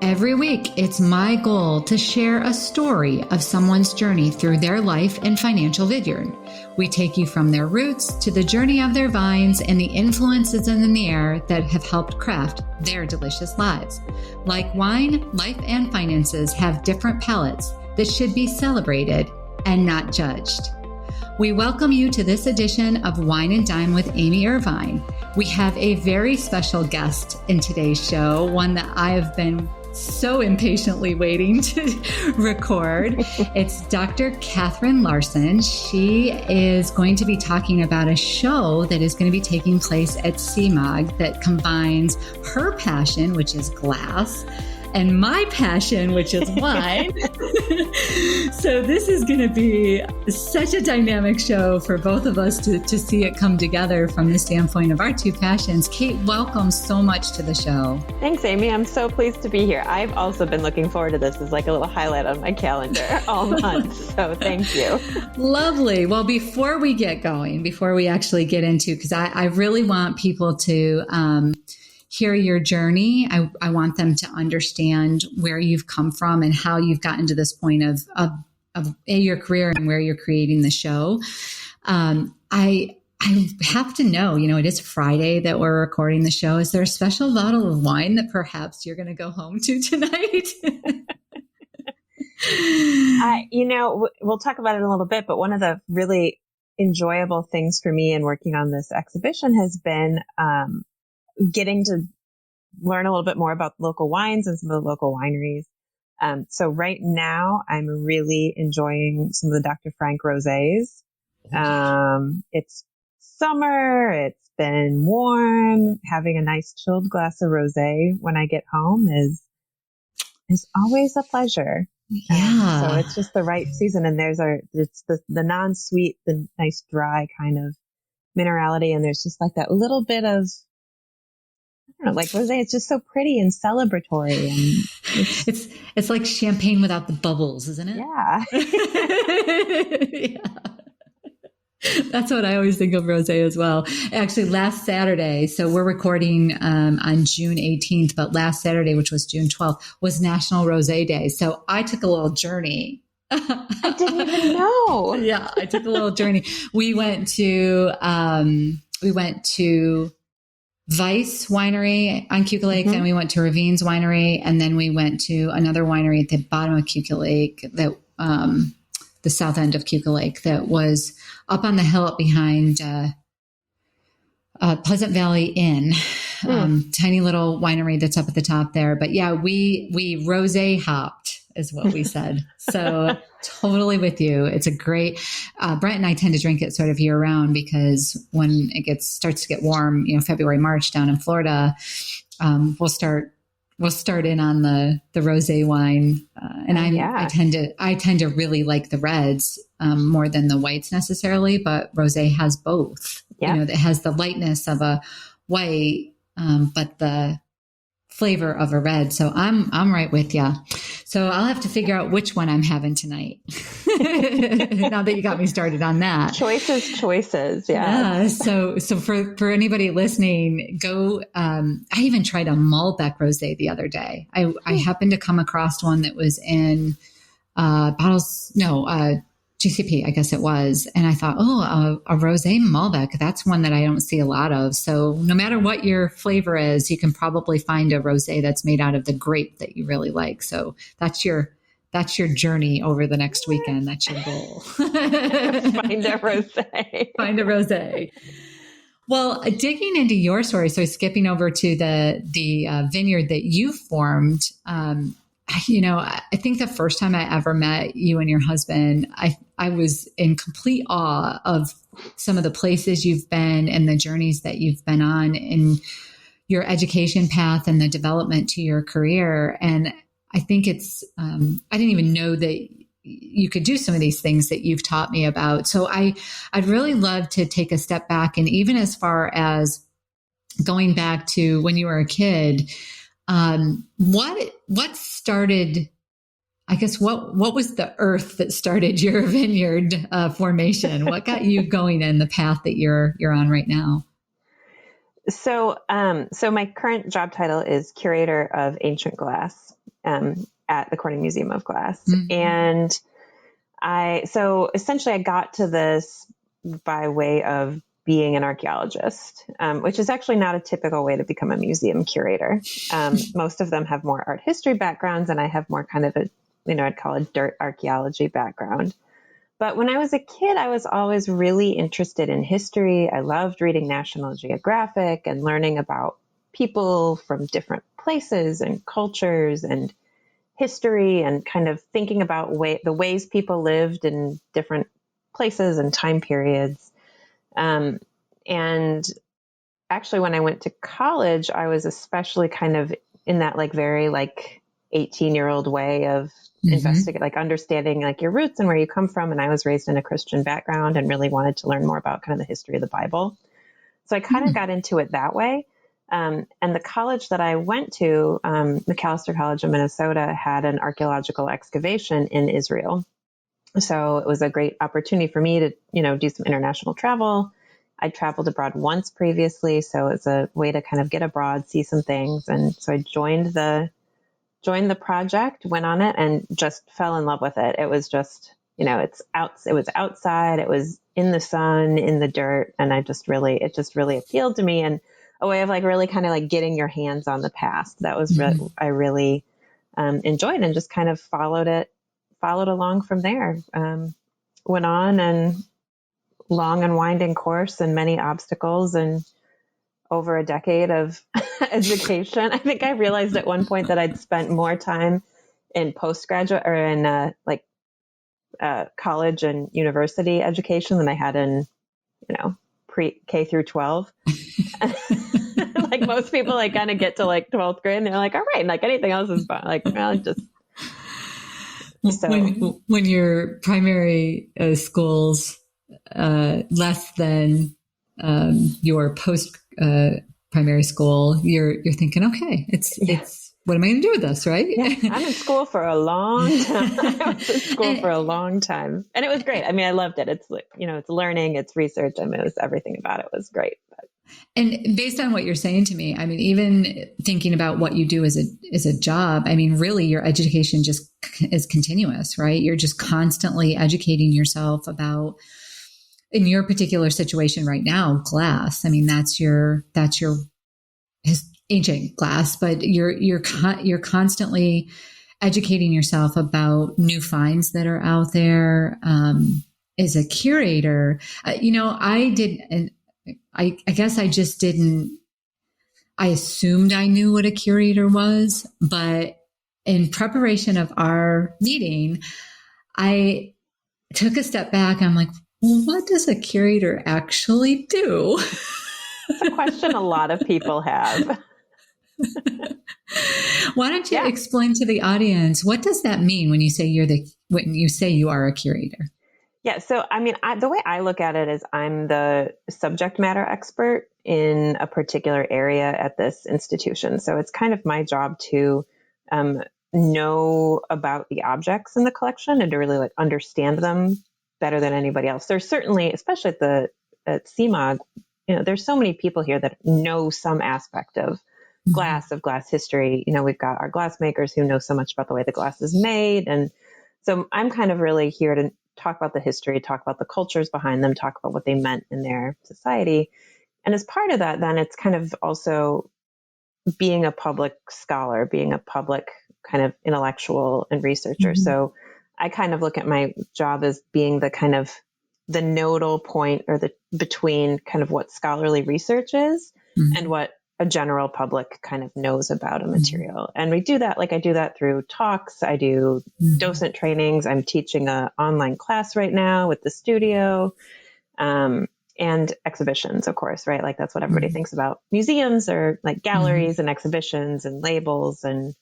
Every week, it's my goal to share a story of someone's journey through their life and financial vineyard. We take you from their roots to the journey of their vines and the influences in the air that have helped craft their delicious lives. Like wine, life and finances have different palates that should be celebrated and not judged. We welcome you to this edition of Wine and Dime with Amy Irvine. We have a very special guest in today's show, one that I have been so impatiently waiting to record. It's Dr. Katherine Larson. She is going to be talking about a show that is going to be taking place at CMOG that combines her passion, which is glass, and my passion, which is wine. So this is going to be such a dynamic show for both of us to see it come together from the standpoint of our two passions. Kate, welcome so much to the show. Thanks, Amy. I'm so pleased to be here. I've also been looking forward to this as like a little highlight on my calendar all month. So thank you. Lovely. Well, before we get going, before we actually get into, because I really want people to hear your journey. I want them to understand where you've come from and how you've gotten to this point of your career and where you're creating the show. I have to know, it is Friday that we're recording the show. Is there a special bottle of wine that perhaps you're going to go home to tonight? We'll talk about it in a little bit, but one of the really enjoyable things for me in working on this exhibition has been getting to learn a little bit more about local wines and some of the local wineries. So right now I'm really enjoying some of the Dr. Frank rosés. It's summer. It's been warm. Having a nice chilled glass of rosé when I get home is always a pleasure. Yeah. So it's just the right season. And it's the non-sweet, the nice dry kind of minerality. And there's just like that little bit of, like rosé, it's just so pretty and celebratory, and it's like champagne without the bubbles, isn't it? Yeah. Yeah. That's what I always think of rosé as well. Actually, last Saturday, so we're recording on June 18th, but last Saturday, which was June 12th, was National Rosé Day. So I took a little journey. I didn't even know. Yeah, I took a little journey. We went to Vice Winery on Cuca Lake, then we went to Ravines Winery, and then we went to another winery at the bottom of Cuca Lake, that the south end of Cuca Lake, that was up on the hill up behind Pleasant Valley Inn, tiny little winery that's up at the top there. But yeah, we rosé hopped is what we said. So totally with you. It's a great, Brent and I tend to drink it sort of year round, because when it starts to get warm, February, March down in Florida, we'll start in on the rosé wine. And I tend to really like the reds, more than the whites necessarily, but rosé has both. Yeah. It has the lightness of a white, but the flavor of a red. So I'm right with you. So I'll have to figure out which one I'm having tonight. Now that you got me started on that. Choices. Yeah. So for anybody listening, go, I even tried a Malbec rosé the other day. I happened to come across one that was in, GCP, I guess it was. And I thought, a rosé Malbec, that's one that I don't see a lot of. So no matter what your flavor is, you can probably find a rosé that's made out of the grape that you really like. So that's your journey over the next weekend. That's your goal. Find a rosé. Find a rosé. Well, digging into your story, so skipping over to the vineyard that you formed, I think the first time I ever met you and your husband, I was in complete awe of some of the places you've been and the journeys that you've been on in your education path and the development to your career. And I think it's, I didn't even know that you could do some of these things that you've taught me about. So I'd really love to take a step back, and even as far as going back to when you were a kid, what started, I guess, what was the earth that started your vineyard formation? What got you going in the path that you're on right now? So my current job title is Curator of Ancient Glass. at the Corning Museum of Glass. Mm-hmm. And so essentially I got to this by way of being an archaeologist, which is actually not a typical way to become a museum curator. Most of them have more art history backgrounds, and I have more kind of a, I'd call it dirt archaeology background. But when I was a kid, I was always really interested in history. I loved reading National Geographic and learning about people from different places and cultures and history, and kind of thinking about the ways people lived in different places and time periods. And actually, when I went to college, I was especially kind of in that very 18-year-old way of investigating, understanding your roots and where you come from. And I was raised in a Christian background and really wanted to learn more about kind of the history of the Bible. So I kind of got into it that way. And the college that I went to, Macalester College in Minnesota, had an archaeological excavation in Israel. So it was a great opportunity for me to, do some international travel. I traveled abroad once previously, so it's a way to kind of get abroad, see some things. And so I joined the project, went on it, and just fell in love with it. It was just, it was outside, it was in the sun, in the dirt. And it just really appealed to me, and a way of really kind of getting your hands on the past. That was I really enjoyed, and just kind of followed along from there. Went on and long and winding course and many obstacles and over a decade of education. I think I realized at one point that I'd spent more time in postgraduate or in college and university education than I had in, pre-K through 12. Most people kind of get to 12th grade and they're like, all right, and anything else is fine. Just. So when your primary schools less than your post primary school, you're thinking, okay, it's what am I going to do with this, right? Yeah, I'm in school for a long time. I was in school for a long time, and it was great. I mean, I loved it. It's it's learning, it's research. I mean, it was everything about it was great. And based on what you're saying to me, I mean, even thinking about what you do as a job, I mean, really your education just is continuous, right? You're just constantly educating yourself about, in your particular situation right now, glass. I mean, that's your ancient glass, but you're constantly educating yourself about new finds that are out there. As a curator, I guess I just didn't, I assumed I knew what a curator was, but in preparation of our meeting, I took a step back. I'm like, well, what does a curator actually do? It's a question a lot of people have. Why don't you explain to the audience, what does that mean when you say you are a curator? Yeah. So, I mean, the way I look at it is I'm the subject matter expert in a particular area at this institution. So it's kind of my job to know about the objects in the collection and to really understand them better than anybody else. There's certainly, especially at CMOG, there's so many people here that know some aspect of glass history. We've got our glass makers who know so much about the way the glass is made. And so I'm kind of really here to talk about the history, talk about the cultures behind them, talk about what they meant in their society. And as part of that, then it's kind of also being a public scholar, being a public kind of intellectual and researcher. So I kind of look at my job as being the kind of the nodal point or the between kind of what scholarly research is and what a general public kind of knows about a material. And we do that, I do that through talks. I do docent trainings. I'm teaching an online class right now with the studio, and exhibitions, of course, right? That's what everybody thinks about museums, or galleries and exhibitions and labels and,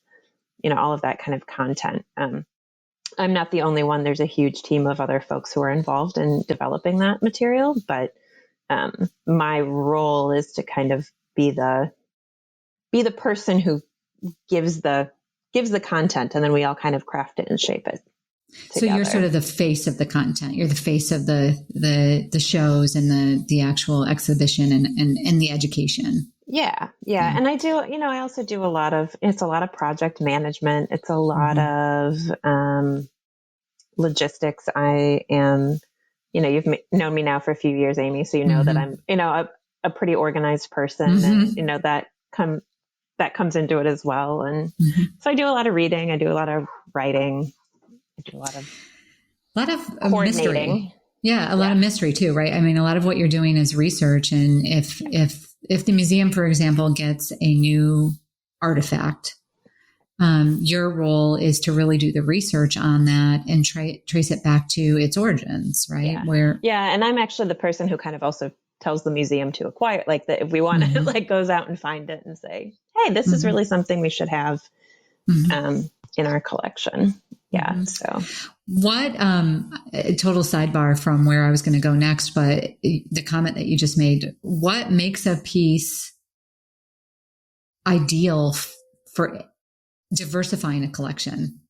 all of that kind of content. I'm not the only one. There's a huge team of other folks who are involved in developing that material, but my role is to kind of be the person who gives the content, and then we all kind of craft it and shape it together. So you're sort of the face of the content. You're the face of the shows and the actual exhibition and the education. Yeah. Yeah. And I do, I also do it's a lot of project management. It's a lot of, logistics. I am, you've known me now for a few years, Amy. So you know that I'm, a pretty organized person and, that comes into it as well. And so I do a lot of reading. I do a lot of writing. I do a lot of coordinating. Mystery. Yeah. A lot of mystery too, right? I mean, a lot of what you're doing is research. And if the museum, for example, gets a new artifact, your role is to really do the research on that and trace it back to its origins, right? Yeah. And I'm actually the person who kind of also tells the museum to acquire, like that if we want to like goes out and find it and say, hey, this is really something we should have in our collection. Yeah. So what, a total sidebar from where I was going to go next, but the comment that you just made, what makes a piece ideal for diversifying a collection?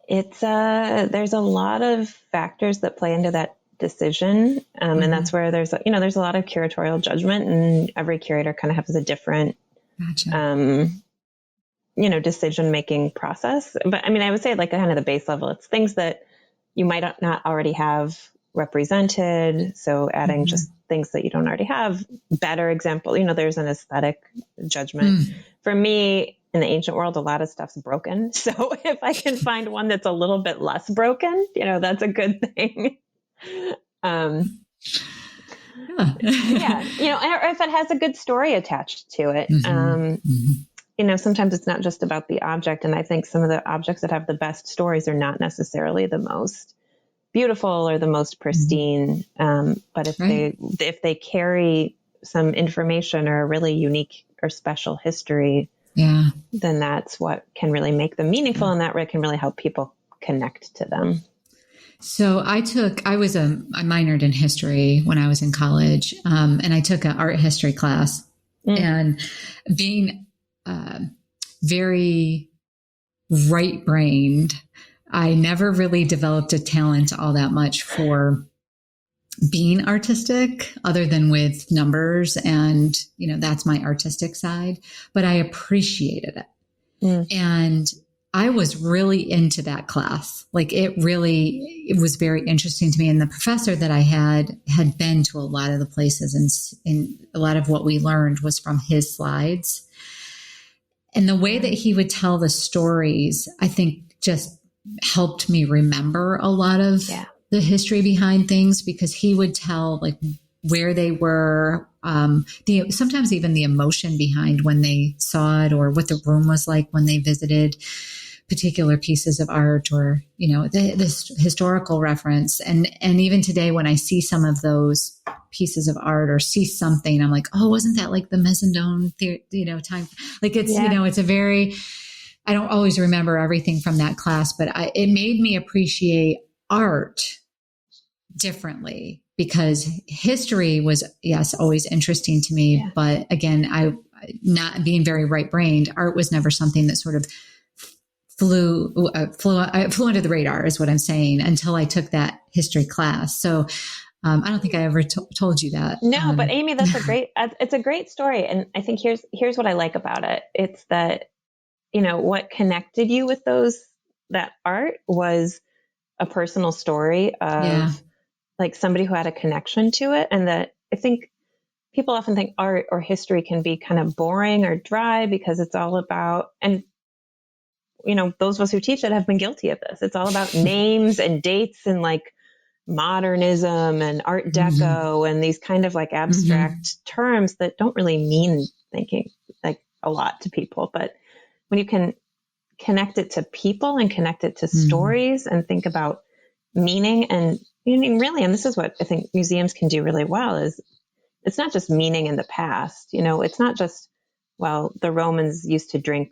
It's there's a lot of factors that play into that decision. And that's where there's a lot of curatorial judgment, and every curator kind of has a different, decision-making process. But I mean, I would say like kind of the base level, it's things that you might not already have represented. So adding just things that you don't already have. Better example, there's an aesthetic judgment. For me, in the ancient world, a lot of stuff's broken. So if I can find one that's a little bit less broken, that's a good thing. Or if it has a good story attached to it. Sometimes it's not just about the object. And I think some of the objects that have the best stories are not necessarily the most beautiful or the most pristine. But if they carry some information or a really unique or special history, then that's what can really make them meaningful, and that can really help people connect to them. So I minored in history when I was in college, and I took an art history class, and being very right-brained, I never really developed a talent all that much for being artistic, other than with numbers, and that's my artistic side, but I appreciated it. And I was really into that class. Like it was very interesting to me. And the professor that I had been to a lot of the places, and a lot of what we learned was from his slides. And the way that he would tell the stories, I think just helped me remember a lot of the history behind things, because he would tell like where they were, sometimes even the emotion behind when they saw it, or what the room was like when they visited particular pieces of art, or, this historical reference. And even today, when I see some of those pieces of art or see something, I'm like, oh, wasn't that like the Mezzondome, time? Like it's, it's a very, I don't always remember everything from that class, but it made me appreciate art differently, because history was, always interesting to me. Yeah. But again, not being very right-brained, art was never something that sort of flew under the radar, is what I'm saying, until I took that history class. So I don't think I ever told you that. No, but Amy, that's it's a great story. And I think here's what I like about it. It's that, what connected you with that art was a personal story of like somebody who had a connection to it. And that I think people often think art or history can be kind of boring or dry, because it's all about, and those of us who teach it have been guilty of this. It's all about names and dates and like modernism and Art Deco and these kind of like abstract terms that don't really mean thinking like a lot to people. But when you can connect it to people and connect it to stories and think about meaning, and really, and this is what I think museums can do really well, is it's not just meaning in the past. It's not just, well, the Romans used to drink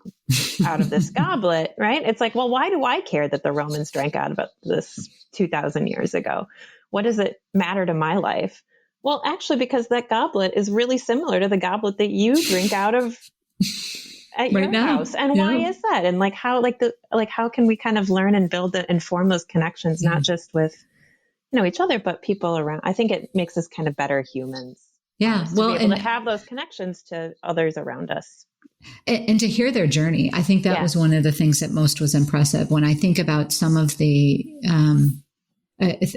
out of this goblet, right? It's like, well, why do I care that the Romans drank out of this 2,000 years ago? What does it matter to my life? Well, actually, because that goblet is really similar to the goblet that you drink out of at your house. And why is that? And how can we kind of learn and build and form those connections, not just with, each other, but people around? I think it makes us kind of better humans. Yeah. To be able to have those connections to others around us. And to hear their journey. I think that was one of the things that most was impressive. When I think about some of the,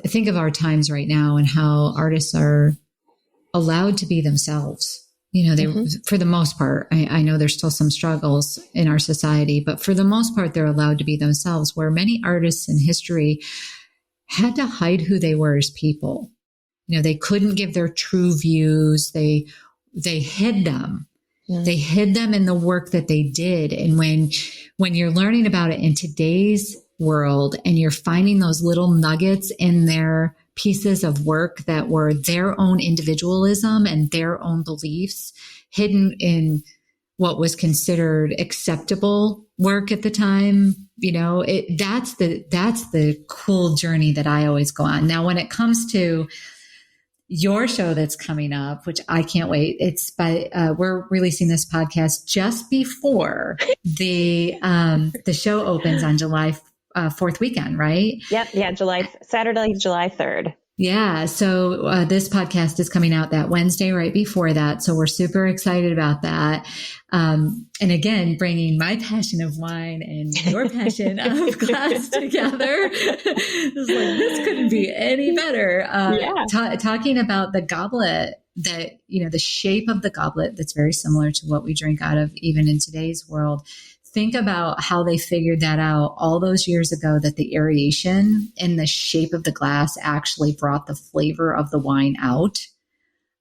think of our times right now and how artists are allowed to be themselves. You know, they, for the most part, I know there's still some struggles in our society, but for the most part, they're allowed to be themselves, where many artists in history had to hide who they were as people. You know, they couldn't give their true views. They hid them. They hid them in the work that they did. And when you're learning about it in today's world and you're finding those little nuggets in their pieces of work that were their own individualism and their own beliefs hidden in what was considered acceptable work at the time, you know, that's the cool journey that I always go on. Now, when it comes to your show that's coming up, which I can't wait. It's we're releasing this podcast just before the show opens on July 4th weekend, right? Yep. Yeah. Saturday, July 3rd. Yeah. So this podcast is coming out that Wednesday right before that. So we're super excited about that. And again, bringing my passion of wine and your passion of glass together. It's like, this couldn't be any better. Talking about the goblet that, you know, the shape of the goblet that's very similar to what we drink out of even in today's world. Think about how they figured that out all those years ago, that the aeration in the shape of the glass actually brought the flavor of the wine out.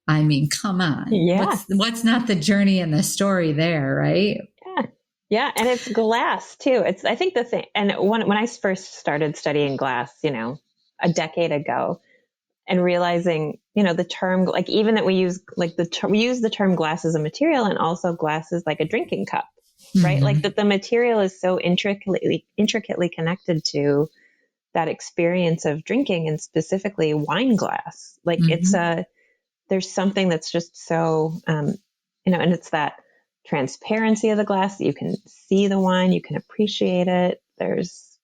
I mean, come on. Yeah. What's not the journey and the story there, right? Yeah. Yeah. And it's glass too. I think the thing, and when I first started studying glass, you know, a decade ago, and realizing, you know, the term, like even that we use, like we use the term glass as a material, and also glass is like a drinking cup. Right? Like that the material is so intricately connected to that experience of drinking, and specifically wine glass. Like there's something that's just so, you know, and it's that transparency of the glass that you can see the wine, you can appreciate it. There's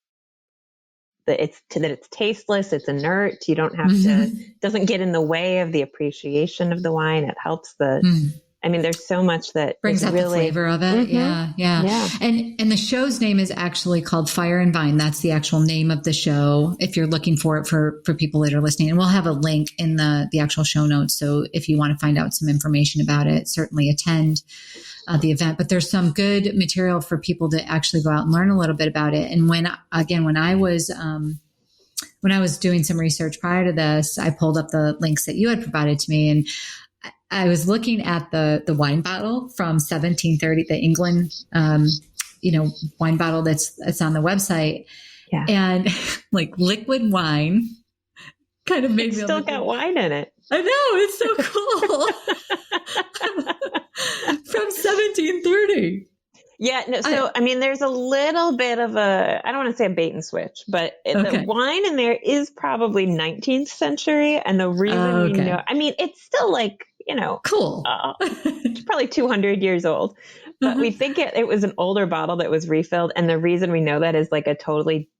that it's tasteless, it's inert. You don't have to, it doesn't get in the way of the appreciation of the wine. It helps I mean, there's so much that brings out the flavor of it. Yeah. And the show's name is actually called Fire and Vine. That's the actual name of the show. If you're looking for it for people that are listening, and we'll have a link in the actual show notes. So if you want to find out some information about it, certainly attend the event. But there's some good material for people to actually go out and learn a little bit about it. And when I was doing some research prior to this, I pulled up the links that you had provided to me, and I was looking at the wine bottle from 1730, the England, wine bottle that's on the website, and like liquid wine kind of made me still got wine in it. I know, it's so cool. From 1730. Yeah. No, so, I mean, there's a little bit of I don't want to say a bait and switch, but the wine in there is probably 19th century. And the reason we know, I mean, it's still like, you know, cool. It's probably 200 years old, but we think it was an older bottle that was refilled. And the reason we know that is like a totally,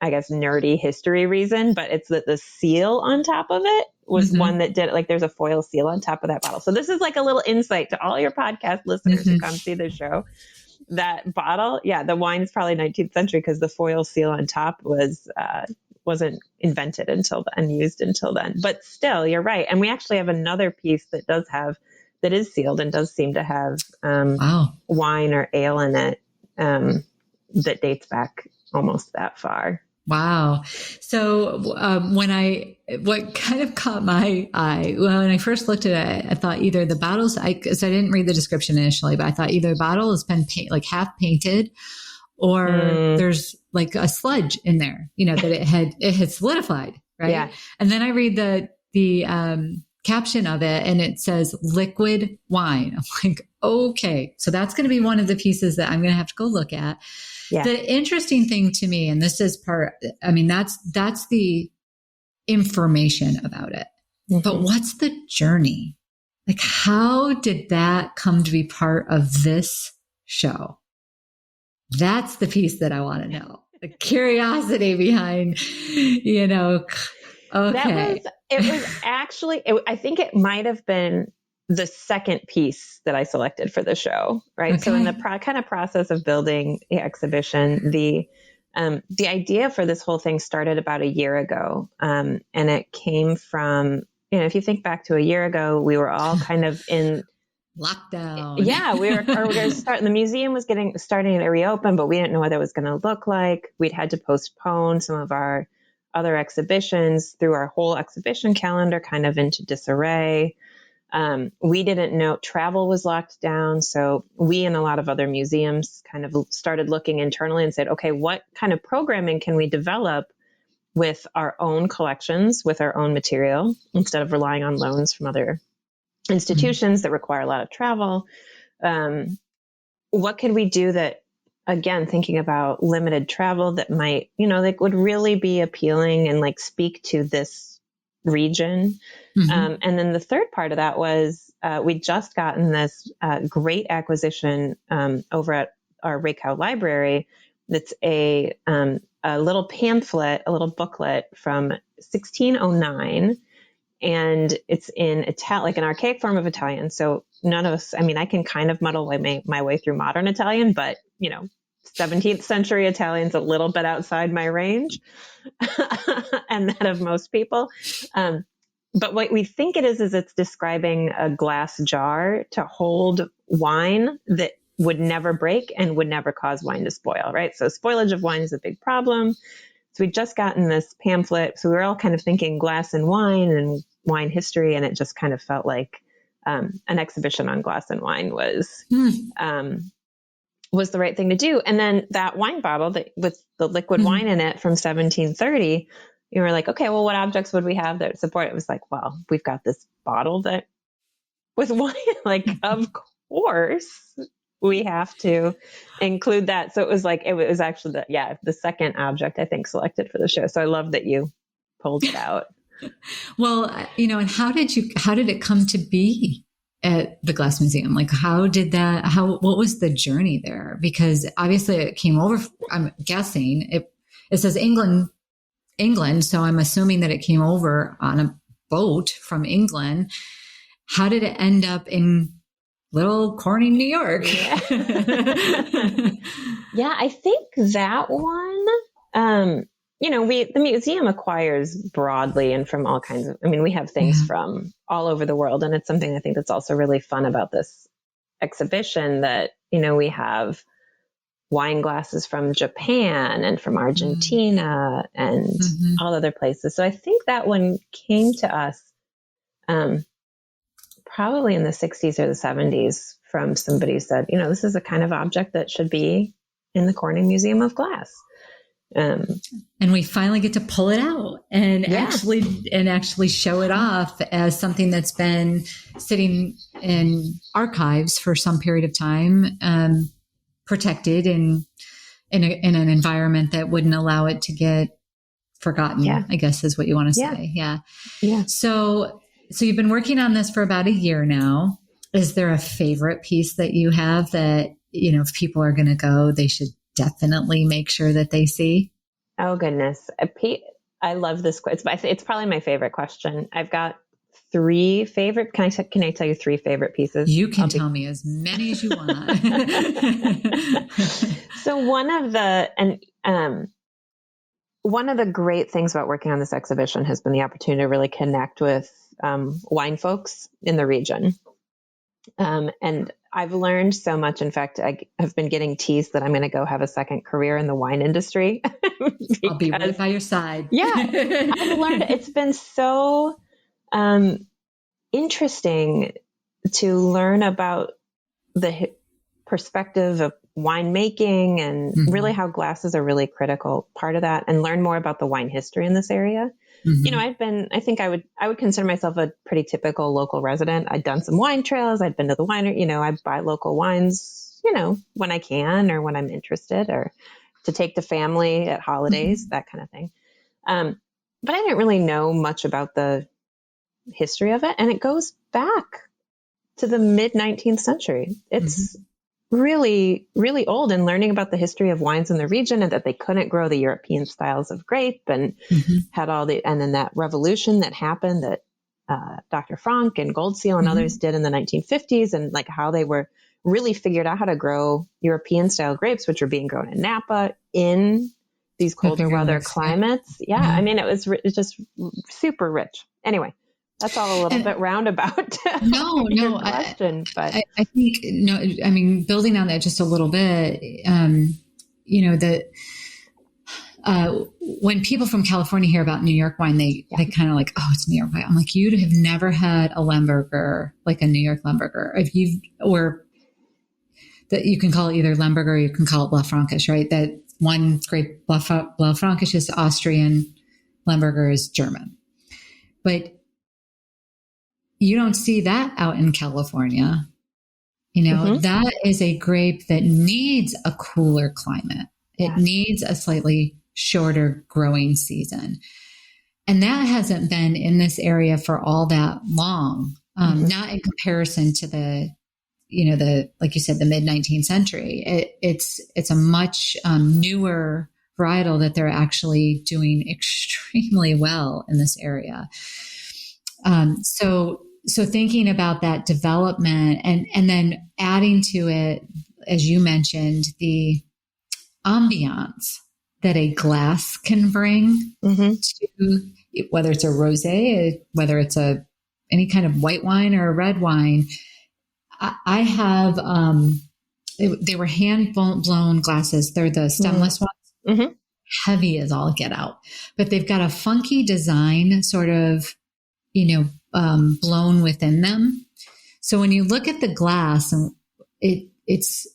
I guess, nerdy history reason, but it's that the seal on top of it was one that did it. Like there's a foil seal on top of that bottle. So this is like a little insight to all your podcast listeners who come see the show. That bottle, the wine is probably 19th century because the foil seal on top wasn't invented and used until then. But still, you're right. And we actually have another piece that is sealed and does seem to have wine or ale in it that dates back almost that far. Wow. So what kind of caught my eye when I first looked at it, I thought either the bottles, because I didn't read the description initially, but I thought either the bottle has been like half painted, or there's like a sludge in there, you know, that it had solidified, right? Yeah. And then I read the caption of it, and it says liquid wine. I'm like, okay, so that's going to be one of the pieces that I'm going to have to go look at. Yeah. The interesting thing to me, and this is that's the information about it. But what's the journey? Like, how did that come to be part of this show? That's the piece that I want to know. The curiosity behind, you know, okay. It was actually, I think it might have been the second piece that I selected for the show, right? Okay. So in the kind of process of building the exhibition, the idea for this whole thing started about a year ago. And it came from, if you think back to a year ago, we were all kind of in lockdown. Yeah, we were going to start. The museum was starting to reopen, but we didn't know what it was going to look like. We'd had to postpone some of our other exhibitions, through our whole exhibition calendar kind of into disarray. We didn't know, travel was locked down. So we and a lot of other museums kind of started looking internally and said, okay, what kind of programming can we develop with our own collections, with our own material, instead of relying on loans from other institutions that require a lot of travel? What could we do that, again, thinking about limited travel, that might, that would really be appealing and like speak to this region? And then the third part of that was, we'd just gotten this great acquisition over at our Rakow Library. That's a little pamphlet, a little booklet from 1609. And it's in like an archaic form of Italian. So none of us, I can kind of muddle my way through modern Italian, but 17th century Italian's a little bit outside my range and that of most people. But what we think it is it's describing a glass jar to hold wine that would never break and would never cause wine to spoil, right? So spoilage of wine is a big problem. So we'd just gotten this pamphlet. So we were all kind of thinking glass and wine history. And it just kind of felt like an exhibition on glass and wine was the right thing to do. And then that wine bottle with the liquid wine in it from 1730, you were like, okay, well, what objects would we have that support it? It was like, well, we've got this bottle that with wine, like, of course we have to include that. So it was actually the second object I think selected for the show. So I love that you pulled it out. Well, and how did it come to be at the Glass Museum? Like, what was the journey there? Because obviously it came over, I'm guessing it says England. So I'm assuming that it came over on a boat from England. How did it end up in little Corning, New York? Yeah, I think that one, the museum acquires broadly and from all kinds of, we have things from all over the world. And it's something I think that's also really fun about this exhibition, that, we have wine glasses from Japan and from Argentina and all other places. So I think that one came to us probably in the 60s or the 70s from somebody who said, this is a kind of object that should be in the Corning Museum of Glass. And we finally get to pull it out and actually show it off as something that's been sitting in archives for some period of time, protected in an environment that wouldn't allow it to get forgotten, I guess is what you want to say. Yeah. So you've been working on this for about a year now. Is there a favorite piece that you have that, if people are going to go, they should definitely make sure that they see? Oh, goodness. I love this question. It's probably my favorite question. I've got 3 favorite. Can I tell you 3 favorite pieces? You can tell me as many as you want. So one of the great things about working on this exhibition has been the opportunity to really connect with wine folks in the region. And I've learned so much. In fact, I have been getting teased that I'm going to go have a second career in the wine industry. I'll be right by your side. Yeah. I've learned it's been so interesting to learn about the perspective of winemaking and really how glasses are really critical part of that, and learn more about the wine history in this area. I think I would consider myself a pretty typical local resident. I'd done some wine trails. I'd been to the winery, I buy local wines, when I can, or when I'm interested, or to take the family at holidays, that kind of thing. But I didn't really know much about the history of it. And it goes back to the mid 19th century. It's really, really old, and learning about the history of wines in the region, and that they couldn't grow the European styles of grape, and had and then that revolution that happened that Dr. Frank and Gold Seal and others did in the 1950s, and like how they were really figured out how to grow European style grapes, which were being grown in Napa in these colder weather climates. Yeah. I mean, it's just super rich. Anyway, that's all a little bit roundabout. No, question, but I think, no, I mean, building on that just a little bit, when people from California hear about New York wine, they kind of like, oh, it's New York wine. I'm like, you'd have never had a Lemberger, like a New York Lemberger, or that you can call it either Lemberger or you can call it Blaufränkisch, right? That one grape, Blaufränkisch is Austrian, Lemberger is German. But you don't see that out in California. That is a grape that needs a cooler climate. It needs a slightly shorter growing season. And that hasn't been in this area for all that long, not in comparison to the like you said, the mid 19th century. It's a much newer varietal that they're actually doing extremely well in this area. So thinking about that development and then adding to it, as you mentioned, the ambiance that a glass can bring to, whether it's a rosé, whether it's any kind of white wine or a red wine. I have, they were hand blown glasses. They're the stemless ones, heavy as all get out, but they've got a funky design sort of, blown within them. So when you look at the glass, and it's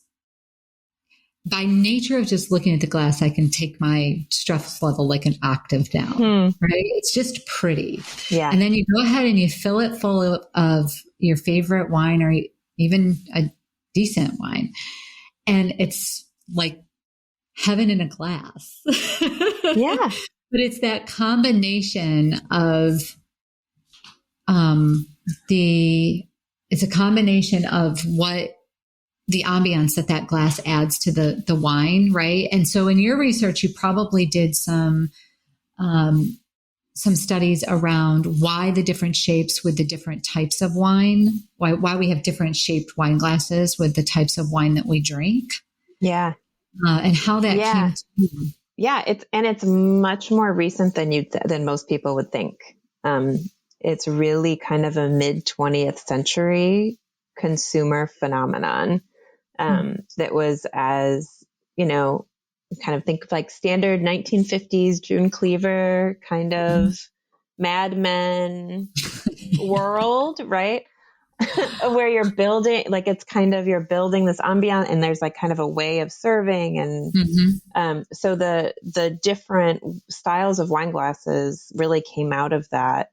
by nature of just looking at the glass, I can take my stress level like an octave down, right? It's just pretty. Yeah. And then you go ahead and you fill it full of your favorite wine or even a decent wine. And it's like heaven in a glass. Yeah. But it's that combination of, it's a combination of what the ambiance that glass adds to the wine, right? And so in your research, you probably did some studies around why the different shapes with the different types of wine, why we have different shaped wine glasses with the types of wine that we drink. Yeah. And how that came to you. Yeah. It's much more recent than most people would think. It's really kind of a mid 20th century consumer phenomenon. That was kind of think of like standard 1950s June Cleaver kind of Mad Men world, right? Where you're building, like it's kind of, you're building this ambient and there's like kind of a way of serving. And so the different styles of wine glasses really came out of that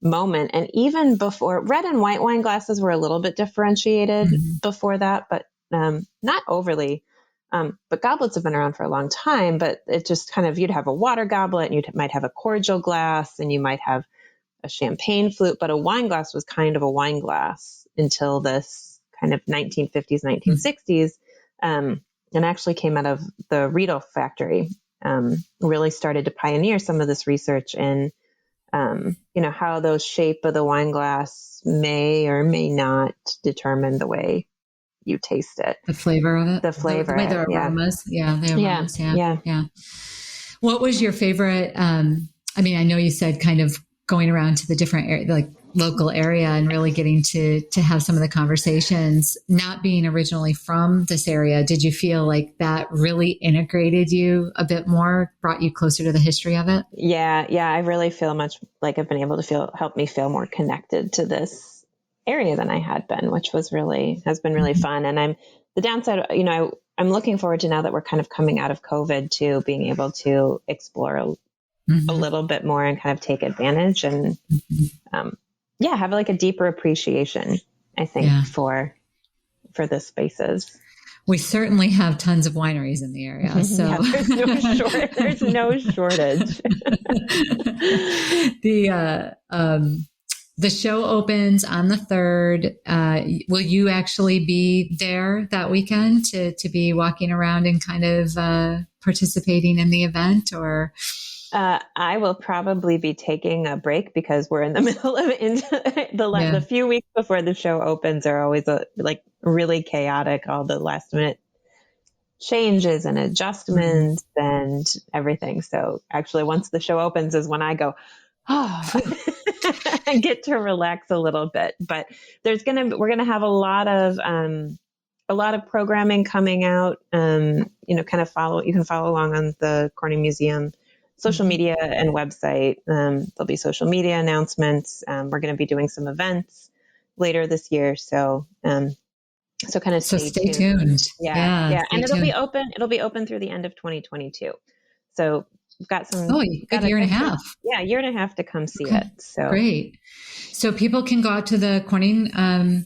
moment. And even before, red and white wine glasses were a little bit differentiated before that, but not overly. But goblets have been around for a long time, but it just kind of, you'd have a water goblet and you might have a cordial glass and you might have a champagne flute, but a wine glass was kind of a wine glass until this kind of 1950s, 1960s, and actually came out of the Riedel factory, really started to pioneer some of this research in, how those shape of the wine glass may or may not determine the way you taste it. The flavor of it? The flavor. The aromas. Yeah. The aromas. Yeah. What was your favorite? I know you said kind of going around to the different area, like local area and really getting to have some of the conversations. Not being originally from this area, did you feel like that really integrated you a bit more, brought you closer to the history of it? Yeah. I really feel much like I've been able to help me feel more connected to this area than I had been, which has been really fun. And the downside, I'm looking forward to, now that we're kind of coming out of COVID, to being able to explore a little bit more and kind of take advantage and, have like a deeper appreciation, I think, for the spaces. We certainly have tons of wineries in the area. So there's no shortage. The show opens on the 3rd. Will you actually be there that weekend to be walking around and kind of participating in the event, or? I will probably be taking a break because we're in the middle of the few weeks before the show opens are always like really chaotic. All the last minute changes and adjustments and everything. So actually, once the show opens is when I go, and get to relax a little bit. But we're gonna have a lot of programming coming out. You can follow along on the Corning Museum social media and website. There'll be social media announcements. We're going to be doing some events later this year. So kind of stay tuned. Yeah. And it'll be open through the end of 2022. So we've got good year and a half. Yeah. Year and a half to come see it. So great. So people can go out to the Corning,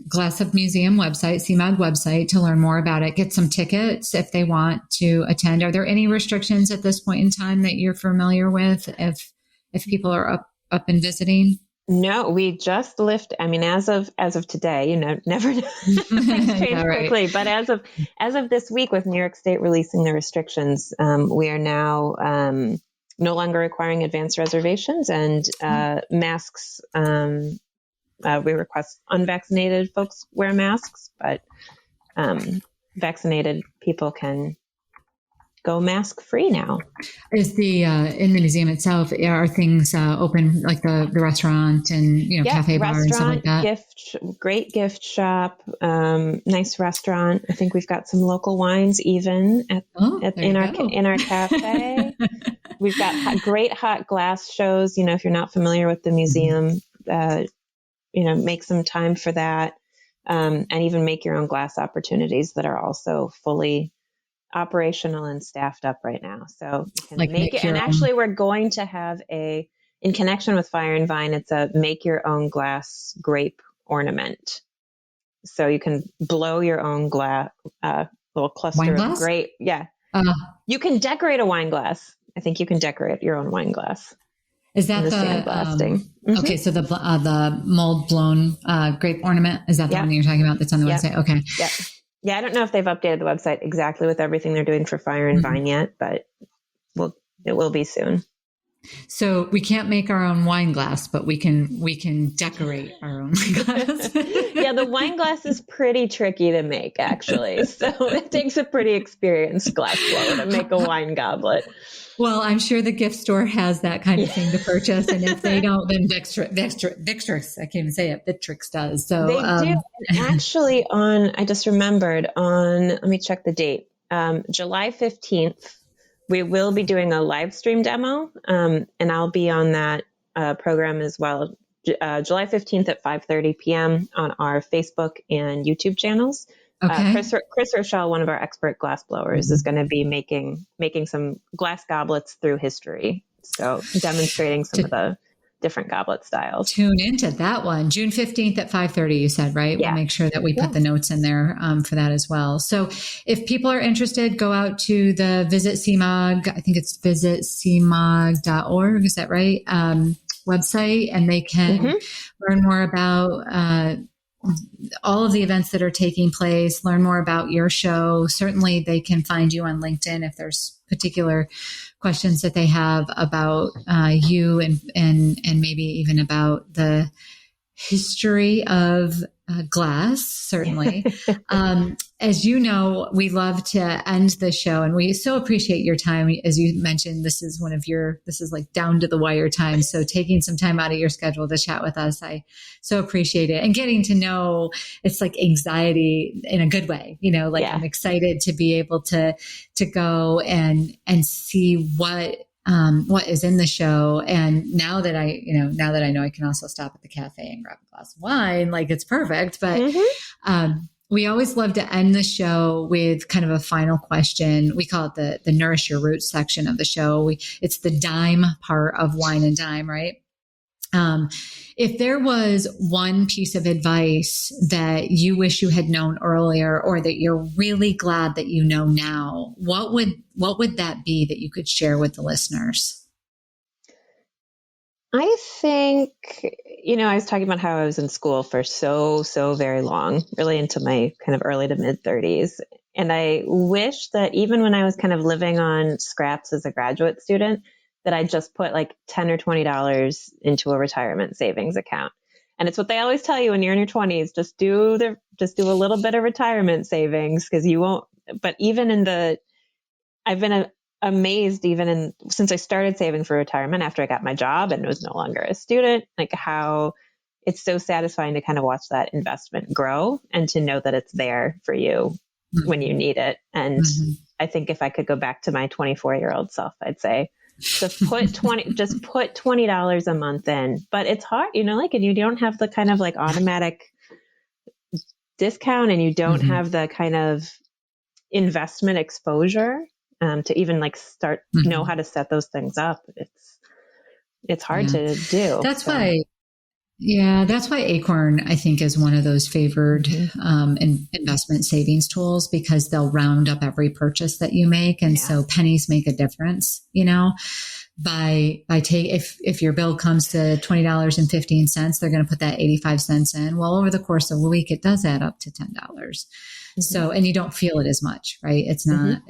Glass of Museum website, CMOG website, to learn more about it, get some tickets if they want to attend. Are there any restrictions at this point in time that you're familiar with if people are up and visiting? No, we just as of today, never things change quickly, but as of this week, with New York State releasing the restrictions, we are now no longer requiring advance reservations and masks. We request unvaccinated folks wear masks, but vaccinated people can go mask free now. Is the in the museum itself, are things open, like the restaurant and cafe bar and stuff like that? Great gift shop, nice restaurant. I think we've got some local wines even in our cafe. We've got great hot glass shows. If you're not familiar with the museum, make some time for that, and even make your own glass opportunities that are also fully operational and staffed up right now. So you can make it. And actually, we're going to have in connection with Fire and Vine, it's a make your own glass grape ornament. So you can blow your own glass, little cluster of grape. Yeah. You can decorate a wine glass. I think you can decorate your own wine glass. Is that the sandblasting? Okay, so the mold blown grape ornament, is that the one that you're talking about that's on the website? Okay. Yeah. I don't know if they've updated the website exactly with everything they're doing for Fire and Vine yet, but it will be soon. So we can't make our own wine glass, but we can decorate our own wine glass. Yeah, the wine glass is pretty tricky to make, actually. So it takes a pretty experienced glass blower to make a wine goblet. Well, I'm sure the gift store has that kind of thing to purchase, and if they don't, then Victrix, I can't even say it, Victrix does. So they do. And actually, I just remembered let me check the date. July 15th, we will be doing a live stream demo, and I'll be on that program as well. July 15th at 5:30 p.m. on our Facebook and YouTube channels. Okay. Chris Rochelle, one of our expert glass blowers, is going to be making some glass goblets through history. So demonstrating some of the different goblet styles. Tune into that one. June 15th at 5:30, you said, right? Yeah. We'll make sure that we put the notes in there for that as well. So if people are interested, go out to the Visit CMOG, I think it's visitcmog.org, is that right? Website, and they can learn more about all of the events that are taking place, learn more about your show. Certainly they can find you on LinkedIn if there's particular questions that they have about you and maybe even about the history of glass, certainly. As you know, we love to end the show, and we so appreciate your time. As you mentioned, this is like down to the wire time. So taking some time out of your schedule to chat with us, I so appreciate it. And getting to know, it's like anxiety in a good way, I'm excited to be able to go and see what is in the show. And now that I know I can also stop at the cafe and grab a glass of wine, like it's perfect. But, we always love to end the show with kind of a final question. We call it the Nourish Your Roots section of the show. It's the dime part of Wine and Dime, right? If there was one piece of advice that you wish you had known earlier, or that you're really glad that you know now, what would that be that you could share with the listeners? I think, I was talking about how I was in school for so very long, really into my kind of early to mid 30s. And I wish that even when I was kind of living on scraps as a graduate student, that I just put like $10 or $20 into a retirement savings account. And it's what they always tell you when you're in your 20s, just do a little bit of retirement savings, because you won't, but I've been amazed since I started saving for retirement after I got my job and was no longer a student, like how it's so satisfying to kind of watch that investment grow and to know that it's there for you when you need it. And I think if I could go back to my 24-year-old self, I'd say, just put $20 a month in. But it's hard, and you don't have the kind of like automatic discount, and you don't have the kind of investment exposure to even like start know how to set those things up. It's hard to do. That's why Acorn, I think, is one of those favored investment savings tools, because they'll round up every purchase that you make. And so pennies make a difference, if your bill comes to $20.15, they're going to put that 85 cents in. Well, over the course of a week, it does add up to $10. So, and you don't feel it as much, right? It's not,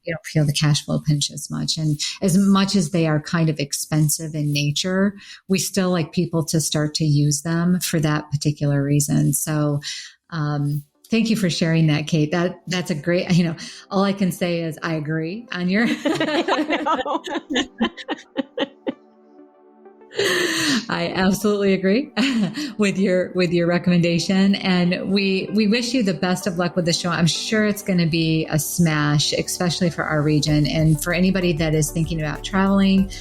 you don't feel the cash flow pinch as much. And as much as they are kind of expensive in nature, we still like people to start to use them for that particular reason. So, thank you for sharing that, Kate. That's a great, all I can say is I agree on your, I absolutely agree with your recommendation. And we wish you the best of luck with the show. I'm sure it's going to be a smash, especially for our region. And for anybody that is thinking about traveling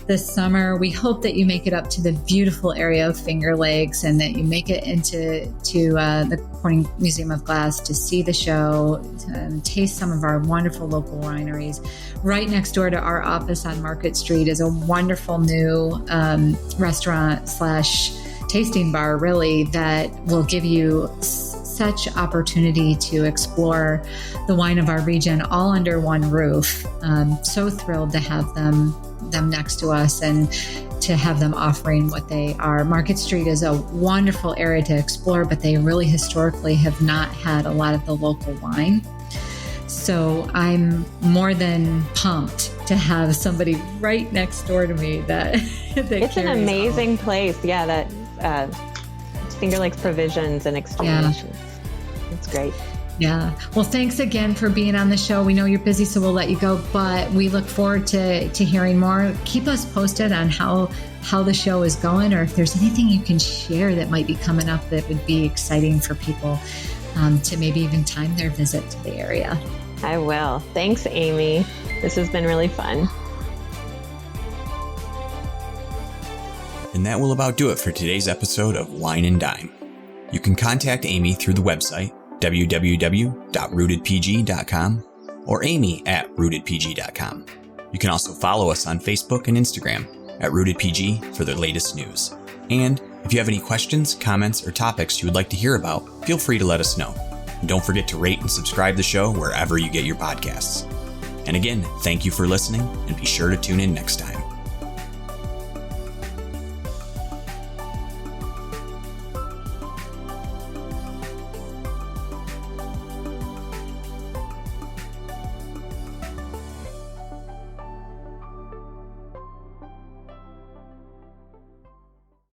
this summer, we hope that you make it up to the beautiful area of Finger Lakes, and that you make it into the Corning Museum of Glass to see the show, to taste some of our wonderful local wineries. Right next door to our office on Market Street is a wonderful new restaurant / tasting bar, really, that will give you such opportunity to explore the wine of our region all under one roof. So thrilled to have them next to us and to have them offering what they are. Market Street is a wonderful area to explore, but they really historically have not had a lot of the local wine. So I'm more than pumped to have somebody right next door to me that it's an amazing place. Yeah, that Finger Lakes Provisions and Exchange. Yeah. It's great. Yeah. Well, thanks again for being on the show. We know you're busy, so we'll let you go, but we look forward to hearing more. Keep us posted on how the show is going, or if there's anything you can share that might be coming up that would be exciting for people to maybe even time their visit to the area. I will. Thanks, Amy. This has been really fun. And that will about do it for today's episode of Wine and Dime. You can contact Amy through the website, www.rootedpg.com, or amy@rootedpg.com. You can also follow us on Facebook and Instagram @rootedpg for the latest news. And if you have any questions, comments, or topics you would like to hear about, feel free to let us know. And don't forget to rate and subscribe the show wherever you get your podcasts. And again, thank you for listening, and be sure to tune in next time.